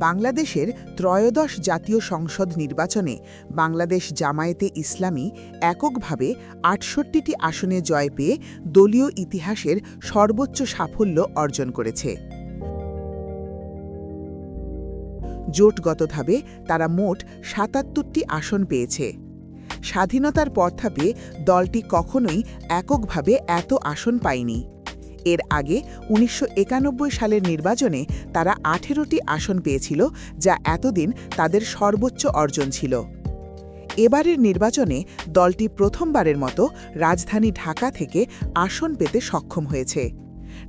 বাংলাদেশের ত্রয়োদশ জাতীয় সংসদ নির্বাচনে বাংলাদেশ জামায়াতে ইসলামী এককভাবে ৬৮টি আসনে জয় পেয়ে দলীয় ইতিহাসের সর্বোচ্চ সাফল্য অর্জন করেছে। জোটগতভাবে তারা মোট ৭৭টি আসন পেয়েছে। স্বাধীনতার পর থেকে দলটি কখনোই এককভাবে এত আসন পায়নি। এর আগে ১৯৯১ সালের নির্বাচনে তারা ১৮টি আসন পেয়েছিল, যা এতদিন তাদের সর্বোচ্চ অর্জন ছিল। এবারের নির্বাচনে দলটি প্রথমবারের মতো রাজধানী ঢাকা থেকে আসন পেতে সক্ষম হয়েছে।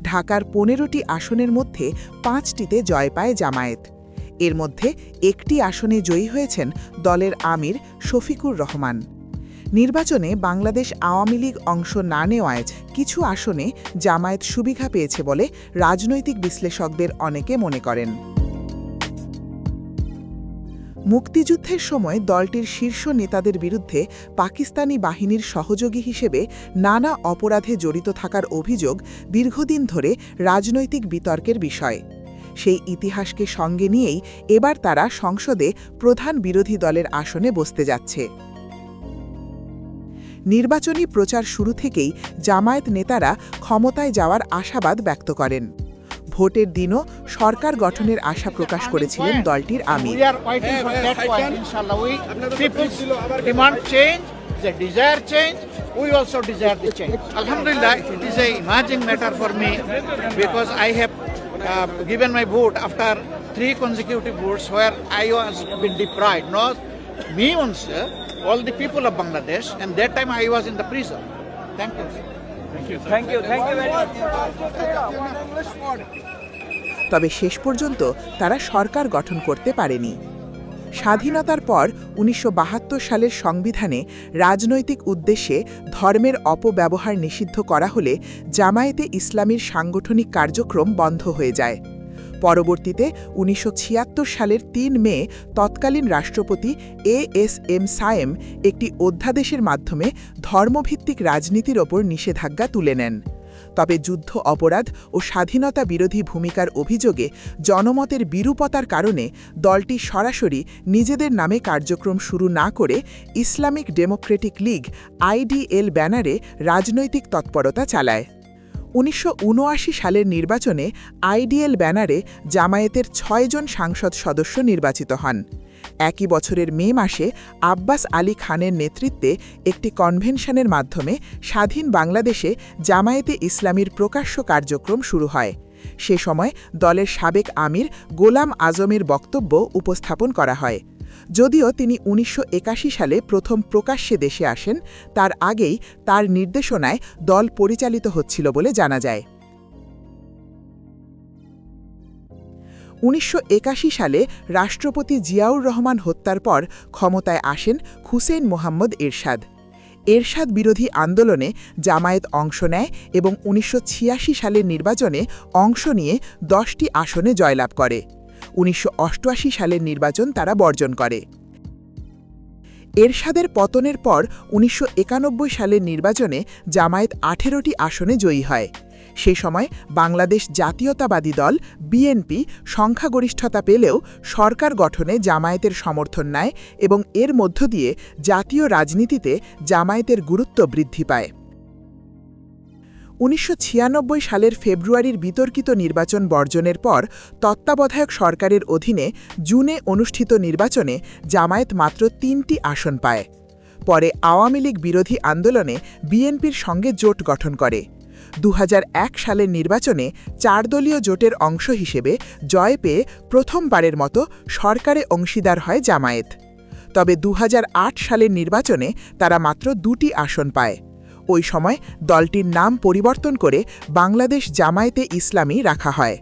ঢাকার ১৫টি আসনের মধ্যে ৫টিতে জয় পায় জামায়াত। এর মধ্যে একটি আসনে জয়ী হয়েছেন দলের আমির শফিকুর রহমান। নির্বাচনে বাংলাদেশ আওয়ামী লীগ অংশ না নেওয়ায় কিছু আসনে জামায়াত সুবিধা পেয়েছে বলে রাজনৈতিক বিশ্লেষকদের অনেকে মনে করেন। মুক্তিযুদ্ধের সময় দলটির শীর্ষ নেতাদের বিরুদ্ধে পাকিস্তানি বাহিনীর সহযোগী হিসেবে নানা অপরাধে জড়িত থাকার অভিযোগ দীর্ঘদিন ধরে রাজনৈতিক বিতর্কের বিষয়। সেই ইতিহাসকে সঙ্গে নিয়েই এবার তারা সংসদে প্রধান বিরোধী দলের আসনে বসতে যাচ্ছে। নির্বাচনী প্রচার শুরু থেকেই জামায়াত নেতারা ক্ষমতায় যাওয়ার আশাবাদ ব্যক্ত করেন। ভোটের দিনও সরকার গঠনের আশা প্রকাশ করেছিলেন দলটির আমির। We also desire the change. Alhamdulillah, it is a emerging matter for me because I have given my vote after 3 consecutive votes where I was been deprived. Not me only, all the people of Bangladesh, and that time I was in the prison. Thank you. Thank you very much. তবে শেষ পর্যন্ত তারা সরকার গঠন করতে পারেনি। স্বাধীনতার পর ১৯৭২ সালের সংবিধানে রাজনৈতিক উদ্দেশ্যে ধর্মের অপব্যবহার নিষিদ্ধ করা হলে জামায়াতে ইসলামীর সাংগঠনিক কার্যক্রম বন্ধ হয়ে যায়। পরবর্তীতে ১৯৭৬ সালের ৩ মে তৎকালীন রাষ্ট্রপতি এএসএম সায়েম একটি অধ্যাদেশের মাধ্যমে ধর্মভিত্তিক রাজনীতির ওপর নিষেধাজ্ঞা তুলে নেন। তবে যুদ্ধ অপরাধ ও স্বাধীনতা বিরোধী ভূমিকার অভিযোগে জনমতের বিরূপতার কারণে দলটি সরাসরি নিজেদের নামে কার্যক্রম শুরু না করে ইসলামিক ডেমোক্রেটিক লীগ আইডিএল ব্যানারে রাজনৈতিক তৎপরতা চালায়। ১৯৭৯ সালের নির্বাচনে আইডিএল ব্যানারে জামায়াতের ৬ জন সাংসদ সদস্য নির্বাচিত হন। একই বছরের মে মাসে আব্বাস আলী খানের নেতৃত্বে একটি কনভেনশনের মাধ্যমে স্বাধীন বাংলাদেশে জামায়াতে ইসলামীর প্রকাশ্য কার্যক্রম শুরু হয়। সে সময় দলের সাবেক আমির গোলাম আজমের বক্তব্য উপস্থাপন করা হয়। যদিও তিনি ১৯৮১ সালে প্রথম প্রকাশ্যে দেশে আসেন, তার আগেই তার নির্দেশনায় দল পরিচালিত হচ্ছিল বলে জানা যায়। ১৯৮১ সালে রাষ্ট্রপতি জিয়াউর রহমান হত্যার পর ক্ষমতায় আসেন হুসেইন মোহাম্মদ এরশাদ। এরশাদ বিরোধী আন্দোলনে জামায়াত অংশ নেয় এবং ১৯৮৬ সালের নির্বাচনে অংশ নিয়ে 10টি আসনে জয়লাভ করে। ১৯৮৮ সালের নির্বাচন তারা বর্জন করে। এরশাদের পতনের পর ১৯৯১ সালের নির্বাচনে জামায়াত ১৮টি আসনে জয়ী হয়। সে সময় বাংলাদেশ জাতীয়তাবাদী দল বিএনপি সংখ্যাগরিষ্ঠতা পেলেও সরকার গঠনে জামায়াতের সমর্থন নেয় এবং এর মধ্য দিয়ে জাতীয় রাজনীতিতে জামায়াতের গুরুত্ব বৃদ্ধি পায়। ১৯৯৬ সালের ফেব্রুয়ারির বিতর্কিত নির্বাচন বর্জনের পর তত্ত্বাবধায়ক সরকারের অধীনে জুনে অনুষ্ঠিত নির্বাচনে জামায়াত মাত্র 3টি আসন পায়। পরে আওয়ামী লীগ বিরোধী আন্দোলনে বিএনপির সঙ্গে জোট গঠন করে। ২০০১ সালের নির্বাচনে 4 দলীয় জোটের অংশ হিসেবে জয় পেয়ে প্রথমবারের মতো সরকারে অংশীদার হয় জামায়াত। তবে ২০০৮ সালের নির্বাচনে তারা মাত্র 2টি আসন পায়। ওই সময় দলটির নাম পরিবর্তন করে বাংলাদেশ জামায়াতে ইসলামী রাখা হয়।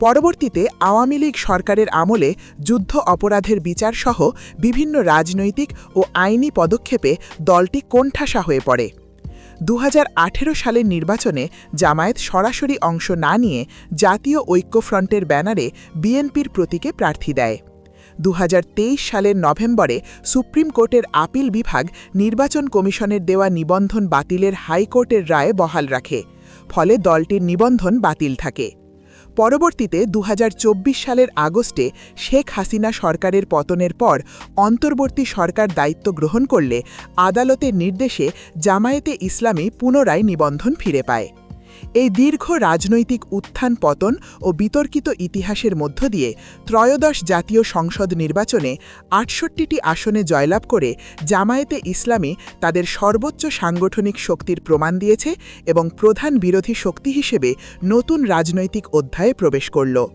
পরবর্তীতে আওয়ামী লীগ সরকারের আমলে যুদ্ধ অপরাধের বিচারসহ বিভিন্ন রাজনৈতিক ও আইনি পদক্ষেপে দলটি কোণঠাসা হয়ে পড়ে। ২০১৮ সালের নির্বাচনে জামায়াত সরাসরি অংশ না নিয়ে জাতীয় ঐক্যফ্রন্টের ব্যানারে বিএনপির প্রতীকে প্রার্থী দেয়। ২০২৩ সালের নভেম্বরে সুপ্রিম কোর্টের আপিল বিভাগ নির্বাচন কমিশনের দেওয়া নিবন্ধন বাতিলের হাইকোর্টের রায়ে বহাল রাখে, ফলে দলটির নিবন্ধন বাতিল থাকে। পরবর্তীতে 2024 সালের আগস্টে শেখ হাসিনা সরকারের পতনের পর অন্তর্বর্তী সরকার দায়িত্ব গ্রহণ করলে আদালতের নির্দেশে জামায়াতে ইসলামী পুনরায় নিবন্ধন ফিরে পায়। এই দীর্ঘ রাজনৈতিক উত্থান পতন ও বিতর্কিত ইতিহাসের মধ্য দিয়ে ত্রয়োদশ জাতীয় সংসদ নির্বাচনে ৬৮টি আসনে জয়লাভ করে জামায়াতে ইসলামী তাদের সর্বোচ্চ সাংগঠনিক শক্তির প্রমাণ দিয়েছে এবং প্রধান বিরোধী শক্তি হিসেবে নতুন রাজনৈতিক অধ্যায়ে প্রবেশ করল।